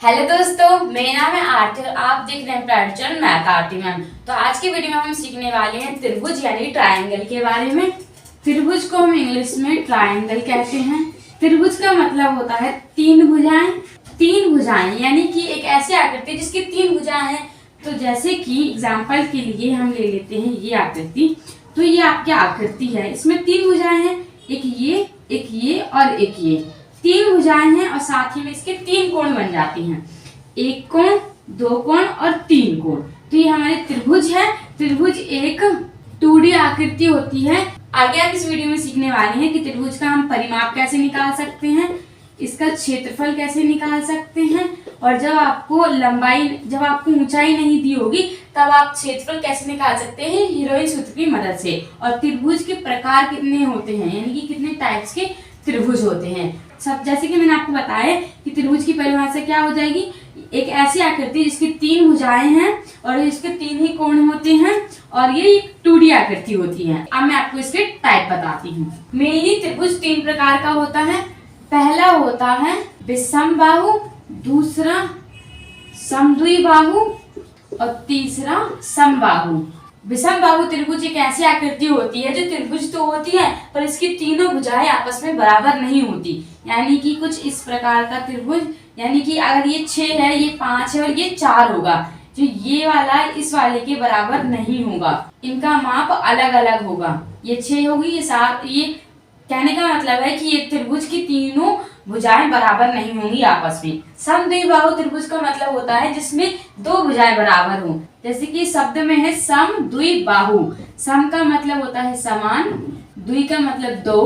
Hello दोस्तों, मेरा नाम है आरती और आप देख रहे हैं प्राइवेट चैनल मैथ आरती मैम। तो आज की वीडियो में हम सीखने वाले हैं त्रिभुज यानी ट्रायंगल के बारे में। त्रिभुज को हम इंग्लिश में ट्रायंगल कहते हैं। त्रिभुज का मतलब होता है तीन भुजाएं। तीन भुजाएं यानी कि एक ऐसी आकृति जिसकी तीन भुजाएं हैं। तो जैसे कि एग्जाम्पल के लिए हम ले लेते हैं ये आकृति। तो ये आपकी आकृति है, इसमें तीन भुजाएं हैं, एक ये और एक ये। तीन भुजाएं हैं और साथ ही में इसके तीन कोण बन जाती हैं, एक कोण, दो कोण और तीन कोण। तो ये हमारे त्रिभुज है। त्रिभुज एक 2D आकृति होती है। आगे आप इस वीडियो में सीखने वाले हैं कि त्रिभुज का हम परिमाप कैसे निकाल सकते हैं, इसका क्षेत्रफल कैसे निकाल सकते हैं, और जब आपको ऊंचाई नहीं दी होगी तब आप क्षेत्रफल कैसे निकाल सकते हैं हीरोइन सूत्र की मदद से। और त्रिभुज के प्रकार कितने होते हैं यानी कि कितने टाइप्स के त्रिभुज होते हैं सब। जैसे कि मैंने आपको बताया कि त्रिभुज की परिभाषा क्या हो जाएगी, एक ऐसी आकृति जिसकी तीन भुजाएं हैं और इसके तीन ही कोण होते हैं और ये एक 2D आकृति होती है। अब मैं आपको इसके टाइप बताती हूँ। मेनली त्रिभुज तीन प्रकार का होता है। पहला होता है विषमबाहु, दूसरा समद्विबाहु और तीसरा समबाहु। विषमबाहु त्रिभुज एक ऐसी आकृति होती है जो त्रिभुज तो होती है पर इसकी तीनों भुजाएं आपस में बराबर नहीं होती। यानी कि कुछ इस प्रकार का त्रिभुज, यानी कि अगर ये 6 है, ये 5 है और ये 4 होगा, जो ये वाला इस वाले के बराबर नहीं होगा, इनका माप अलग अलग होगा। ये 6 होगी, ये 7। ये कहने का मतलब है कि ये त्रिभुज की तीनों भुजाएं बराबर नहीं होंगी आपस में। समद्विबाहु त्रिभुज का मतलब होता है जिसमें दो भुजाएं बराबर हों। जैसे कि शब्द में है समद्विबाहु। सम का मतलब होता है समान, द्वि का मतलब दो,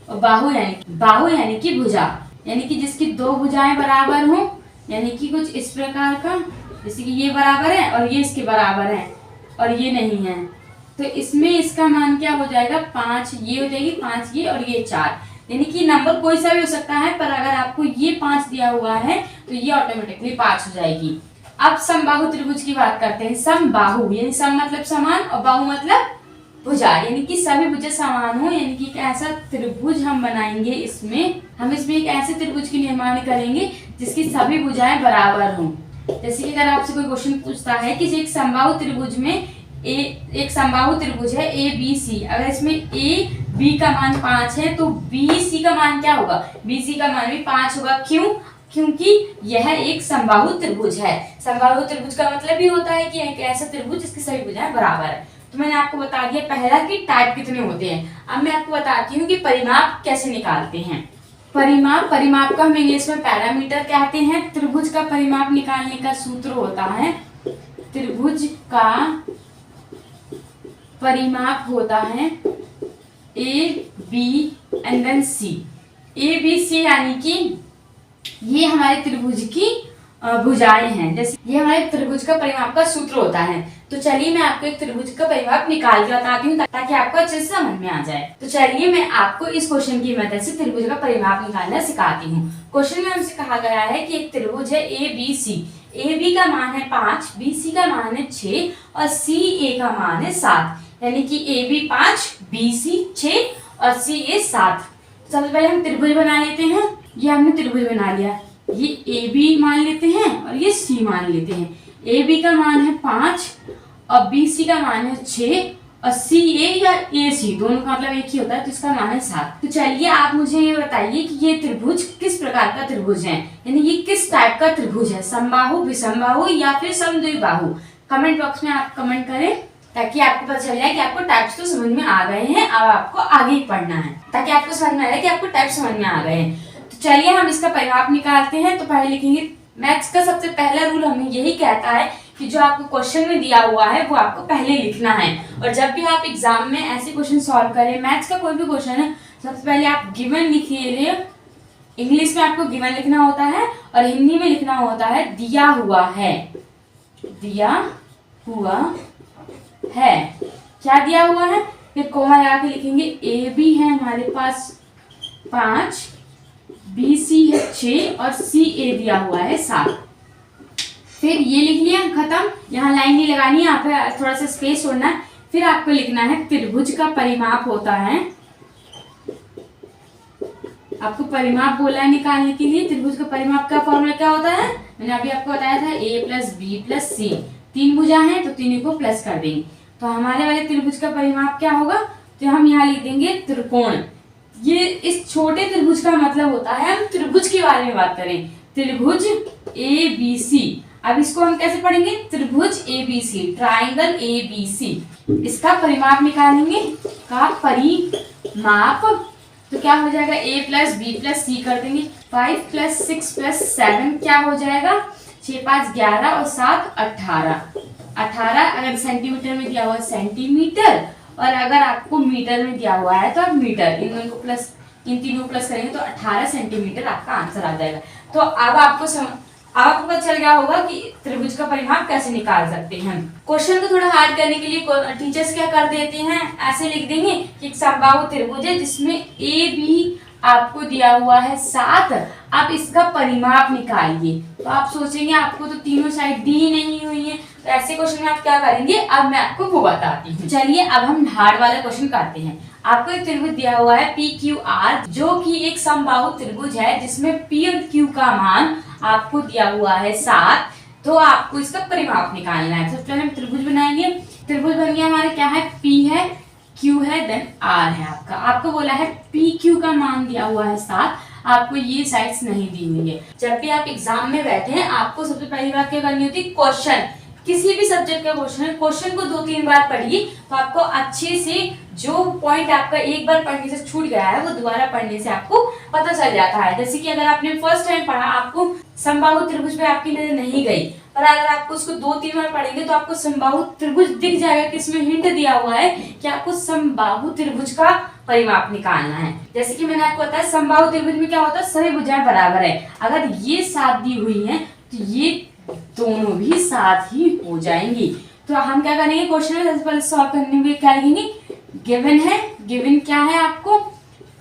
और बाहु यानी कि भुजा, यानी कि जिसकी दो भुजाएं बराबर हों। यानी कि कुछ इस प्रकार का, जैसे कि ये बराबर है और ये इसके बराबर है और ये नहीं है, तो इसमें इसका मान क्या हो जाएगा, 5। ये हो जाएगी 5 ये और ये 4। यानी कि नंबर कोई सा भी हो सकता है पर अगर आपको ये 5 दिया हुआ है तो ये ऑटोमेटिकली 5 हो जाएगी। अब समबाहु त्रिभुज की बात करते हैं। समबाहु यानी सम मतलब समान और बाहु मतलब भुजा, यानी कि सभी भुजा समान हो। यानी कि एक ऐसा त्रिभुज हम बनाएंगे, हम इसमें एक ऐसे त्रिभुज की निर्माण करेंगे जिसकी सभी भुजाएं बराबर हों। जैसे कि अगर आपसे कोई क्वेश्चन पूछता है कि एक समबाहु त्रिभुज में एक समबाहु त्रिभुज है ABC, अगर इसमें AB का मान 5 है तो BC का मान क्या होगा, BC का मान भी 5 होगा। क्यों? क्योंकि यह एक समबाहु त्रिभुज है। समबाहु त्रिभुज का मतलब भी होता है कि एक ऐसा त्रिभुज जिसकी सभी भुजाएं बराबर है। तो मैंने आपको बता दिया पहला कि टाइप कितने होते हैं। अब मैं आपको बताती हूँ कि परिमाप कैसे निकालते हैं। परिमाप का हम इंग्लिश में पैरामीटर कहते हैं। त्रिभुज का परिमाप निकालने का सूत्र होता है, त्रिभुज का परिमाप होता है AB and then C। ABC यानी कि ये हमारे त्रिभुज की भुजाएं हैं। जैसे ये हमारे त्रिभुज का परिमाप का सूत्र होता है। तो चलिए मैं आपको एक त्रिभुज का परिमाप निकाल के बताती हूँ ताकि आपको अच्छे से समझ में आ जाए। तो चलिए मैं आपको इस क्वेश्चन की मदद से त्रिभुज का परिमाप निकालना सिखाती हूँ। क्वेश्चन में हमसे कहा गया है कि एक त्रिभुज है ABC। AB का मान है 5, BC का मान है 6 और CA का मान है 7। यानी कि AB 5, BC 6 और CA 7। सबसे पहले हम त्रिभुज बना लेते हैं। ये हमने त्रिभुज बना लिया। ये AB मान लेते हैं और ये C मान लेते हैं। AB का मान है 5 और BC का मान है 6 और CA या AC दोनों का मतलब एक ही होता है, तो इसका मान है 7। तो चलिए आप मुझे ये बताइए कि ये त्रिभुज किस प्रकार का त्रिभुज है, यानी ये किस टाइप का त्रिभुज है, समबाहु, विषमबाहु या फिर समद्विबाहु। कमेंट बॉक्स में आप कमेंट करें ताकि आपको पता चल जाए कि आपको टाइप्स तो समझ में आ गए हैं। अब आपको आगे पढ़ना है ताकि आपको समझ में आ जाए कि आपको टाइप समझ में आ गए हैं। तो चलिए हम इसका परिमाप निकालते हैं। तो पहले लिखेंगे, मैथ्स का सबसे पहला रूल हमें यही कहता है कि जो आपको क्वेश्चन में दिया हुआ है वो आपको पहले लिखना है। और जब भी आप एग्जाम में ऐसे क्वेश्चन सॉल्व करें, मैथ्स का कोई भी क्वेश्चन है, सबसे पहले आप गिवन लिखिए। इंग्लिश में आपको गिवन लिखना होता है और हिंदी में लिखना होता है दिया हुआ है। दिया हुआ है, क्या दिया हुआ है, फिर कोमा लगा के लिखेंगे। AB है हमारे पास 5, BC है 6 और CA दिया हुआ है 7। फिर ये लिख लिया, खत्म। यहाँ लाइन नहीं लगानी है, यहाँ पे थोड़ा सा स्पेस छोड़ना है। फिर आपको लिखना है त्रिभुज का परिमाप होता है, आपको परिमाप बोला है निकालने के लिए। त्रिभुज का परिमाप का फॉर्मूला क्या होता है, मैंने अभी आपको बताया था a प्लस बी प्लस सी, 3 भुजा हैं तो तीनों को प्लस कर देंगे। तो हमारे वाले त्रिभुज का परिमाप क्या होगा, तो हम यहाँ लिख देंगे त्रिकोण। ये इस छोटे त्रिभुज का मतलब होता है, हम त्रिभुज के बारे में बात करें, त्रिभुज ABC। अब इसको हम कैसे पढ़ेंगे, त्रिभुज ABC, ट्राइंगल ABC। इसका परिमाप निकालेंगे, का परिमाप तो क्या हो जाएगा, a प्लस बी प्लस सी कर देंगे। 5 प्लस 6 प्लस 7 क्या हो जाएगा, 6 5 11 और 7 18। 18 अगर सेंटीमीटर में दिया हुआ है सेंटीमीटर, और अगर आपको मीटर में दिया हुआ है तो आप मीटर, इन दोनों को प्लस, इन तीनों को प्लस करेंगे तो 18 सेंटीमीटर आपका आंसर आ जाएगा। तो अब आपको पता चल गया होगा कि त्रिभुज का परिमाप कैसे निकाल सकते हैं। क्वेश्चन को थोड़ा हार्ड करने के लिए टीचर्स क्या कर देते हैं, ऐसे लिख देंगे कि एक समबाहु त्रिभुज है जिसमें ए बी आपको दिया हुआ है 7, आप इसका परिमाप निकालिए। तो आप सोचेंगे आपको तो तीनों साइड दी ही नहीं हुई है, तो ऐसे क्वेश्चन में आप क्या करेंगे, अब मैं आपको वो बताती हूँ। चलिए अब हम हार्ड वाला क्वेश्चन करते हैं। आपको एक त्रिभुज दिया हुआ है PQR, जो कि एक समबाहु त्रिभुज है जिसमें P और Q का मान आपको दिया हुआ है 7। तो आपको इसका परिमाप निकालना है। सबसे पहले हम त्रिभुज बनाएंगे। त्रिभुज बन गया हमारे, क्या है, P है, Q है, देन R है। आपको बोला है PQ का मान दिया हुआ है 7, आपको ये साइड्स नहीं दी हुई है। जब भी आप एग्जाम में बैठे हैं, आपको सबसे पहली बात क्या करनी होती है, क्वेश्चन, किसी भी सब्जेक्ट का क्वेश्चन है, क्वेश्चन को 2-3 बार पढ़िए तो आपको अच्छे से जो पॉइंट आपका एक बार पढ़ने से छूट गया है वो दोबारा पढ़ने से आपको पता चल जाता है। जैसे कि अगर आपने फर्स्ट टाइम पढ़ा, आपको समबाहु त्रिभुज पे आपकी नजर नहीं गई, पर अगर आपको उसको 2-3 बार पढ़ेंगे तो आपको समबाहु त्रिभुज दिख जाएगा कि इसमें हिंट दिया हुआ है कि आपको समबाहु त्रिभुज का परिमाप निकालना है। जैसे कि मैंने आपको बताया समबाहु त्रिभुज में क्या होता है, सभी भुजाएं बराबर है। अगर ये 7 दी हुई है तो ये दोनों भी 7 ही हो जाएंगी। तो हम क्या करेंगे, क्वेश्चन में सबसे पहले सॉल्व करने में क्या लिखेंगे, गिवन है, गिवन क्या है आपको,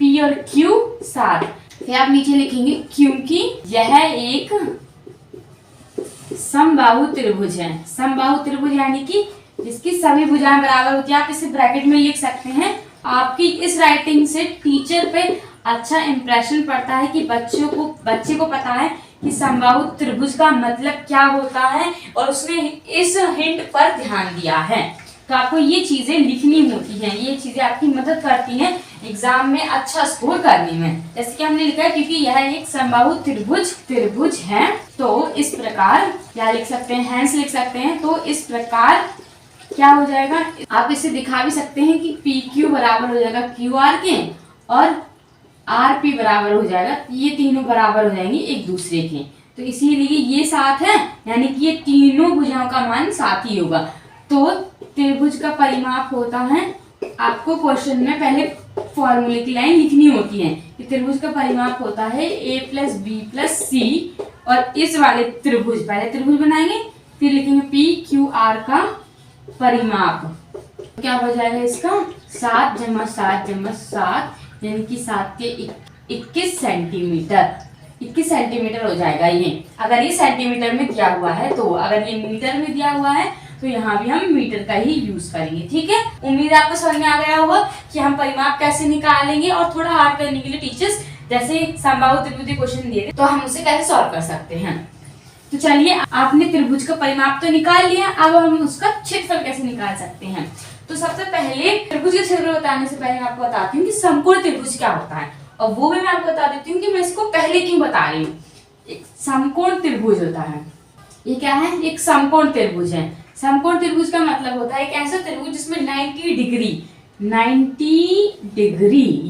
P और Q 7। फिर आप नीचे लिखेंगे क्योंकि यह एक समबाहु त्रिभुज है। समबाहु त्रिभुज यानी कि जिसकी सभी भुजाएं बराबर होती है। आप इसे ब्रैकेट में लिख सकते हैं। आपकी इस राइटिंग से टीचर पे अच्छा इंप्रेशन पड़ता है कि बच्चे को पता है कि समबाहु त्रिभुज का मतलब क्या होता है और उसने इस हिंट पर ध्यान दिया है। तो आपको ये चीजें लिखनी होती हैं, ये चीजें आपकी मदद करती हैं एग्जाम में अच्छा स्कोर करने में। जैसे कि हमने लिखा है क्योंकि यह एक समबाहु त्रिभुज है, तो इस प्रकार क्या लिख सकते हैं, हैंस लिख सकते हैं। तो इस प्रकार क्या हो जाएगा, आप इसे दिखा भी सकते हैं कि PQ बराबर हो जाएगा QR के और RP बराबर हो जाएगा, ये तीनों बराबर हो जाएंगे एक दूसरे के। तो इसीलिए ये 7 है, यानी कि ये तीनों भुजाओं का मान 7 ही होगा। तो त्रिभुज का परिमाप होता है, आपको क्वेश्चन में पहले फॉर्मूले की लाइन लिखनी होती है कि त्रिभुज का परिमाप होता है A प्लस बी प्लस सी। और इस वाले त्रिभुज, पहले त्रिभुज बनाएंगे फिर लिखेंगे PQR का परिमाप। क्या हो जाएगा इसका, 7 जमा 7 जमा 7 यानी कि 7 के 21 सेंटीमीटर, 21 सेंटीमीटर हो जाएगा ये। अगर ये सेंटीमीटर में दिया हुआ है, तो अगर ये मीटर में दिया हुआ है तो यहाँ भी हम मीटर का ही यूज करेंगे। ठीक है, उम्मीद आपको समझ में आ गया होगा कि हम परिमाप कैसे निकालेंगे। और थोड़ा हार्ड करने के लिए टीचर्स जैसे समबाहु त्रिभुज क्वेश्चन दिए तो हम उसे कैसे सॉल्व कर सकते हैं। तो चलिए, आपने त्रिभुज का परिमाप तो निकाल लिया, अब हम उसका क्षेत्रफल कैसे निकाल सकते हैं। तो सबसे पहले त्रिभुज का क्षेत्रफल बताने से पहले मैं आपको बताती हूँ कि समकोण त्रिभुज क्या होता है, और वो भी मैं आपको बता देती हूँ कि मैं इसको पहले क्यों बता रही हूँ। एक समकोण त्रिभुज होता है, ये क्या है, एक समकोण त्रिभुज है। समकोण त्रिभुज का मतलब होता है एक ऐसा त्रिभुज जिसमें 90 डिग्री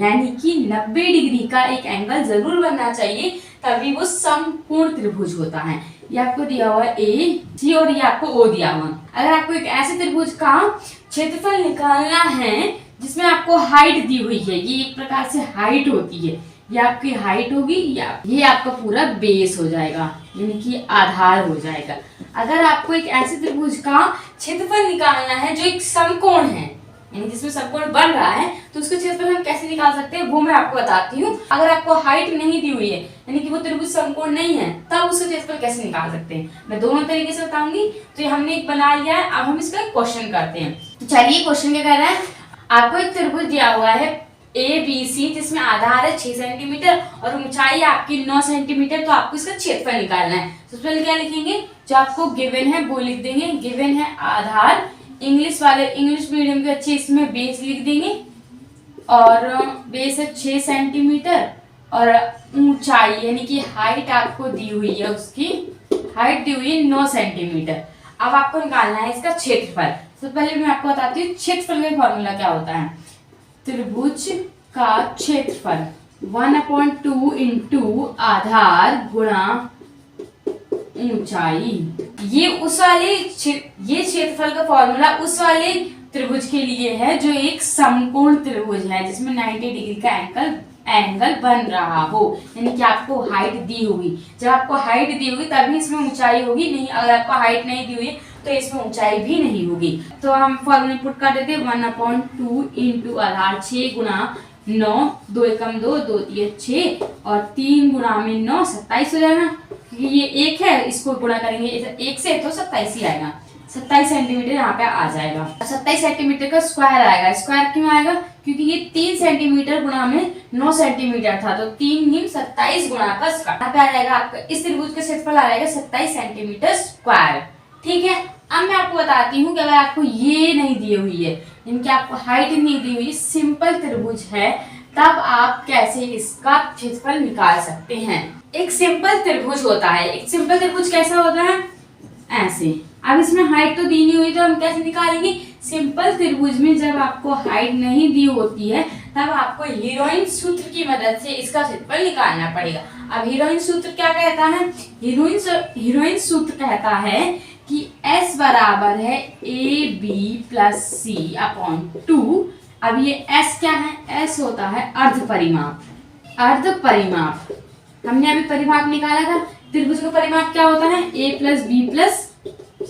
यानी कि 90 डिग्री का एक एंगल जरूर बनना चाहिए, तभी वो समकोण त्रिभुज होता है। ये आपको दिया हुआ है AC और ये आपको O दिया हुआ। अगर आपको एक ऐसे त्रिभुज का क्षेत्रफल निकालना है जिसमें आपको हाइट दी हुई है, ये एक प्रकार से हाइट होती है, ये आपकी हाइट होगी, या ये आपका पूरा बेस हो जाएगा यानी कि आधार हो जाएगा। अगर आपको एक ऐसे त्रिभुज का क्षेत्रफल निकालना है जो एक समकोण है, यानी जिसमें समकोण बन रहा है, तो उसका क्षेत्रफल हम कैसे निकाल सकते हैं वो मैं आपको बताती हूँ। अगर आपको हाइट नहीं दी हुई है, यानी कि वो त्रिभुज समकोण नहीं है, तब उसका क्षेत्रफल कैसे निकाल सकते हैं मैं दोनों तरीके से बताऊंगी। तो हमने एक बना लिया है, अब हम इसका क्वेश्चन करते हैं। तो चलिए, क्वेश्चन क्या कह रहा है, आपको एक त्रिभुज दिया हुआ है ABC, जिसमें आधार है 6 सेंटीमीटर और ऊंचाई आपकी 9 सेंटीमीटर। तो आपको इसका क्षेत्रफल निकालना है। सबसे पहले क्या लिखेंगे, जो आपको गिवन है वो लिख देंगे। गिवन है आधार, इंग्लिश वाले इंग्लिश मीडियम के अच्छे इसमें बेस लिख देंगे, और बेस है 6 सेंटीमीटर और ऊंचाई यानी कि हाइट आपको दी हुई है, उसकी हाइट दी हुई है 9 सेंटीमीटर। अब आपको निकालना है इसका क्षेत्रफल। सबसे पहले मैं आपको बताती हूँ क्षेत्रफल का फॉर्मूला क्या होता है। त्रिभुज का क्षेत्रफल 1/2 इंटू आधार गुणा ऊंचाई। ये क्षेत्रफल का फॉर्मूला उस वाले त्रिभुज के लिए है जो एक समकोण त्रिभुज है, जिसमें 90 डिग्री का एंगल बन रहा हो, यानी कि आपको हाइट दी होगी। जब आपको हाइट दी होगी तभी इसमें ऊंचाई होगी, नहीं अगर आपको हाइट नहीं दी हुई तो इसमें ऊंचाई भी नहीं होगी। तो हम फॉर्मूला पुट कर देते हैं 1/2 इंटू आधार 6 गुणा 9, 2 एकम 2, 2 3 6 और 3 गुणा में 9 27 हो जाएगा, क्योंकि ये एक है, इसको गुणा करेंगे एक से तो 27 ही आएगा। 27 सेंटीमीटर यहाँ पे आ जाएगा। 27 सेंटीमीटर का स्क्वायर आएगा। स्क्वायर क्यों आएगा, क्योंकि ये 3 सेंटीमीटर गुणा में 9 सेंटीमीटर था, तो 3 × 27 गुणा का स्क्वायर यहाँ पे आ जाएगा। आपका इस त्रिभुज का क्षेत्रफल आ जाएगा 27 सेंटीमीटर स्क्वायर। ठीक है, अब मैं आपको बताती हूँ कि अगर आपको ये नहीं दी हुई है, इनकी आपको हाइट नहीं दी हुई, सिंपल त्रिभुज है, तब आप कैसे इसका क्षेत्रफल निकाल सकते हैं। एक सिंपल त्रिभुज होता है। एक सिंपल त्रिभुज कैसा होता है, ऐसे। अब इसमें हाइट तो दी नहीं हुई, तो हम कैसे निकालेंगे। सिंपल त्रिभुज में जब आपको हाइट नहीं दी होती है तब आपको हीरोइन सूत्र की मदद से इसका क्षेत्रफल निकालना पड़ेगा। अब हीरोइन सूत्र क्या कहता है, हीरोइन सूत्र कहता है कि S बराबर है AB + C/2। अब ये S क्या है, S होता है अर्ध परिमाप। अर्ध परिमाप हमने अभी परिमाप निकाला था। त्रिभुज का परिमाप क्या होता है, A + B +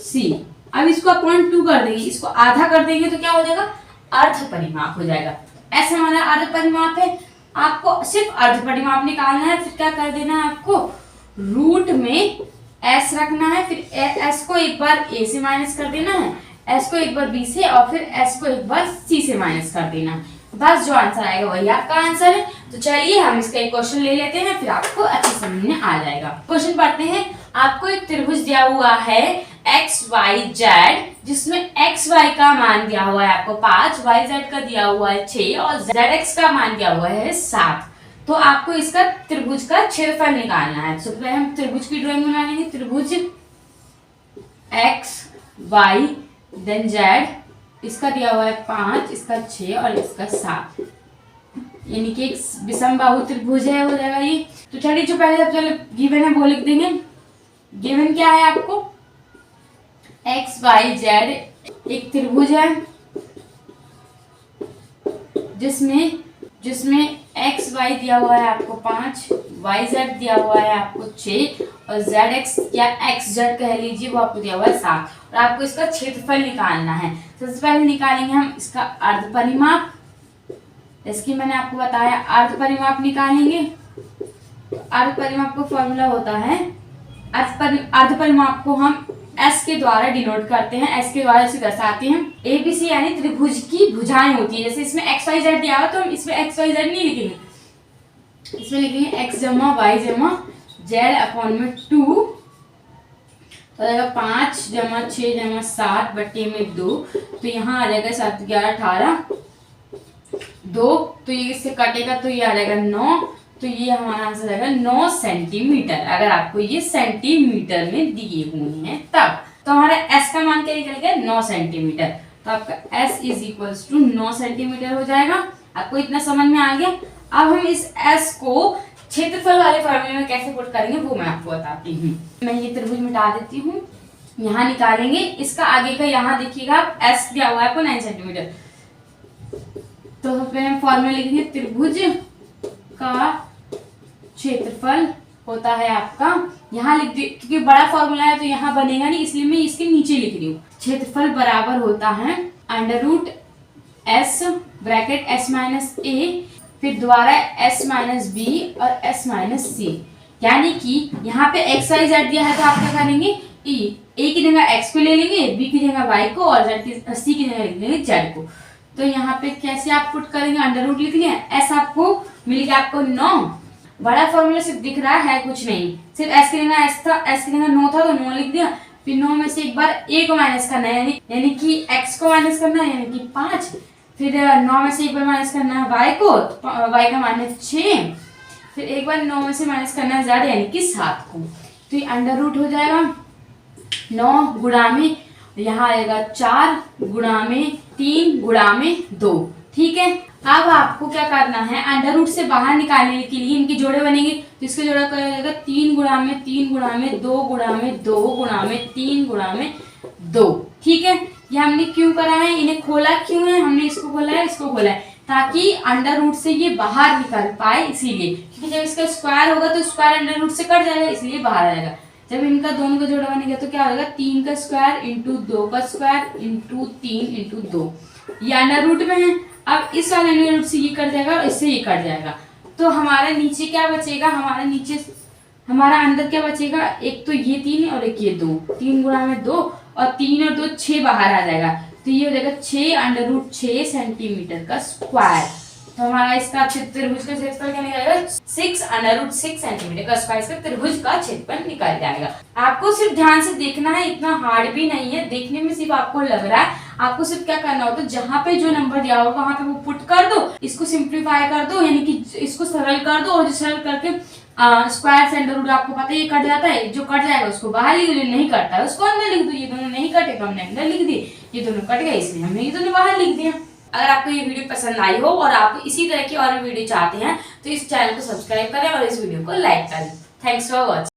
C। अब इसको अपॉन 2 कर देंगे, इसको आधा कर देंगे तो क्या हो जाएगा, अर्ध परिमाप हो जाएगा। S हमारा अर्ध परिमाप है। आपको सिर्फ अर्ध परिमाप निकालना है, फिर क्या कर देना है, आपको रूट में S रखना है, फिर S को एक बार A से माइनस कर देना है, S को एक बार B से और फिर S को एक बार C से माइनस कर देना। बस जो आंसर आएगा वही आपका आंसर है। तो चलिए हम इसका एक क्वेश्चन ले लेते हैं, फिर आपको अच्छे समझ में आ जाएगा। क्वेश्चन पढ़ते हैं। आपको एक त्रिभुज दिया हुआ है XYZ, जिसमें XY का मान दिया हुआ है आपको 5, YZ का दिया हुआ है 6 और ZX का मान दिया हुआ है 7। तो आपको इसका त्रिभुज का क्षेत्रफल निकालना है। सबसे पहले हम त्रिभुज की ड्राइंग बना लेंगे। त्रिभुज XY देन Z, इसका दिया हुआ है 5, इसका 6 और इसका 7, यानी कि एक विषमबाहु त्रिभुज है, हो जाएगा ये। तो चलिए जो पहले सबसे पहले गिवन है वो लिख देंगे। गिवन क्या है आपको, XYZ एक त्रिभुज है जिसमें XY दिया हुआ है आपको 5, YZ दिया हुआ है आपको 6 और ZX या XZ कह लीजिए वो आपको दिया हुआ है 7, और आपको इसका क्षेत्रफल निकालना है। सबसे पहले निकालेंगे हम इसका अर्ध परिमाप। इसकी मैंने आपको बताया अर्ध परिमाप निकालेंगे। अर्ध परिमाप का फॉर्मूला होता है, अर्ध परिमाप को हम S के द्वारा डिनोट करते हैं, S के द्वारा इसे दर्शाते हैं। ABC यानी त्रिभुज की भुजाएं होती है। जैसे इसमें XYZ दिया हुआ तो हम इसमें XYZ नहीं लिखेंगे, इसमें लिखेंगे X जमा Y जमा Z/2, तो आएगा 5 जमा 6 जमा 7 बटे में 2, तो यहाँ आ जाएगा 7 11 18 2, तो ये इससे कटेगा तो ये आ जाएगा 9, तो ये हमारा आंसर आएगा 9 सेंटीमीटर। अगर आपको ये सेंटीमीटर में दिए हुए हैं तब, तो हमारा S का मान क्या निकल गया, 9 सेंटीमीटर। तो आपका S = 9 सेंटीमीटर हो जाएगा। आपको इतना समझ में आ गया। अब हम इस S को क्षेत्रफल वाले फॉर्मूले में कैसे पुट करेंगे वो मैं आपको बताती हूँ। मैं ये त्रिभुज मिटा देती हूँ, यहाँ निकालेंगे। इसका आगे का यहाँ देखिएगा S दिया हुआ है आपको 9 सेंटीमीटर। तो सबसे हम फॉर्मूला लिखेंगे, त्रिभुज का क्षेत्रफल होता है आपका, यहाँ लिख दे क्योंकि बड़ा फॉर्मूला है तो यहाँ बनेगा नहीं, इसलिए मैं इसके नीचे लिख रही हूँ। क्षेत्रफल बराबर होता है √S ब्रैकेट S-A, फिर दोबारा S-B और S-C, यानी कि यहाँ पे XYZ दिया है तो आप क्या करेंगे, A की जगह X को ले लेंगे, B की जगह Y को और C की जगह लिख लेंगे Z को। तो यहाँ पे कैसे आप पुट करेंगे, अंडर रूट लिख लिया, एस आपको मिल गया आपको 9। बड़ा फॉर्मूला सिर्फ दिख रहा है, कुछ नहीं, सिर्फ एस के लिए एस था, एस के लिए 9 था तो 9 लिख दिया। फिर 9 में से एक बार a को माइनस करना है, यानी कि x को माइनस करना है, यानी कि 5। फिर 9 में से एक बार माइनस करना है y को, y का माइनस 6। फिर एक बार 9 में से माइनस करना है z यानी कि 7 को। तो ये अंडर रूट हो जाएगा 9 गुणा में, यहाँ आएगा 4 गुणा में 3 गुणा में 2। ठीक है, अब आपको क्या करना है, अंडर रूट से बाहर निकालने के लिए इनके जोड़े बनेंगे। तो इसका जोड़ा क्या जाएगा, 3 गुणा में 3 गुणा में 2 गुणा में 2 गुणा में 3 गुणा में 2। ठीक है, ये हमने क्यों करा है, इन्हें खोला क्यों है, हमने इसको खोला है, इसको खोला है, ताकि अंडर रूट से ये बाहर निकल पाए, इसीलिए। क्योंकि जब इसका स्क्वायर होगा तो स्क्वायर अंडर रूट से कट जाएगा, इसलिए बाहर आएगा। जब इनका दोनों का जोड़ा बनेगा तो क्या होगा, 3 का स्क्वायर इंटू 2 का स्क्वायर इंटू 3 इंटू 2, ये अंडर रूट में है। अब इस वाले अंडर रूट से ये कट जाएगा और इससे ये कट जाएगा, तो हमारा नीचे क्या बचेगा, हमारा नीचे हमारा अंदर क्या बचेगा, एक तो ये 3 और एक ये 2, 3 गुणा में 2 और 3 और 2 6 बाहर आ जाएगा, तो ये हो जाएगा 6 अंडर रूट 6 सेंटीमीटर का स्क्वायर। तो हमारा इसका त्रिभुज का क्षेत्रफल क्या निकलेगा, 6 अंडर रूट 6 सेंटीमीटर का स्क्वायर, इसका त्रिभुज का क्षेत्रफल निकल जाएगा। आपको सिर्फ ध्यान से देखना है, इतना हार्ड भी नहीं है, देखने में सिर्फ आपको लग रहा है। आपको सिर्फ क्या करना होता है, जहाँ पे जो नंबर दिया होगा वहां पे वो पुट कर दो, इसको सिंप्लीफाई कर दो, यानी कि इसको सरल कर दो, और जो सरल करके स्क्वायर से अंडर रूट आपको पता है ये कट जाता है, जो कट जाएगा उसको बाहर लिख दो, नहीं कटता है उसको अंदर लिख दो। ये दोनों नहीं कटे तो हमने अंदर लिख दिए, ये दोनों कट गए इसलिए हमने ये दोनों बाहर लिख दिया। अगर आपको ये वीडियो पसंद आई हो और आप इसी तरह की और वीडियो चाहते हैं तो इस चैनल को सब्सक्राइब करें और इस वीडियो को लाइक करें। Thanks for watching.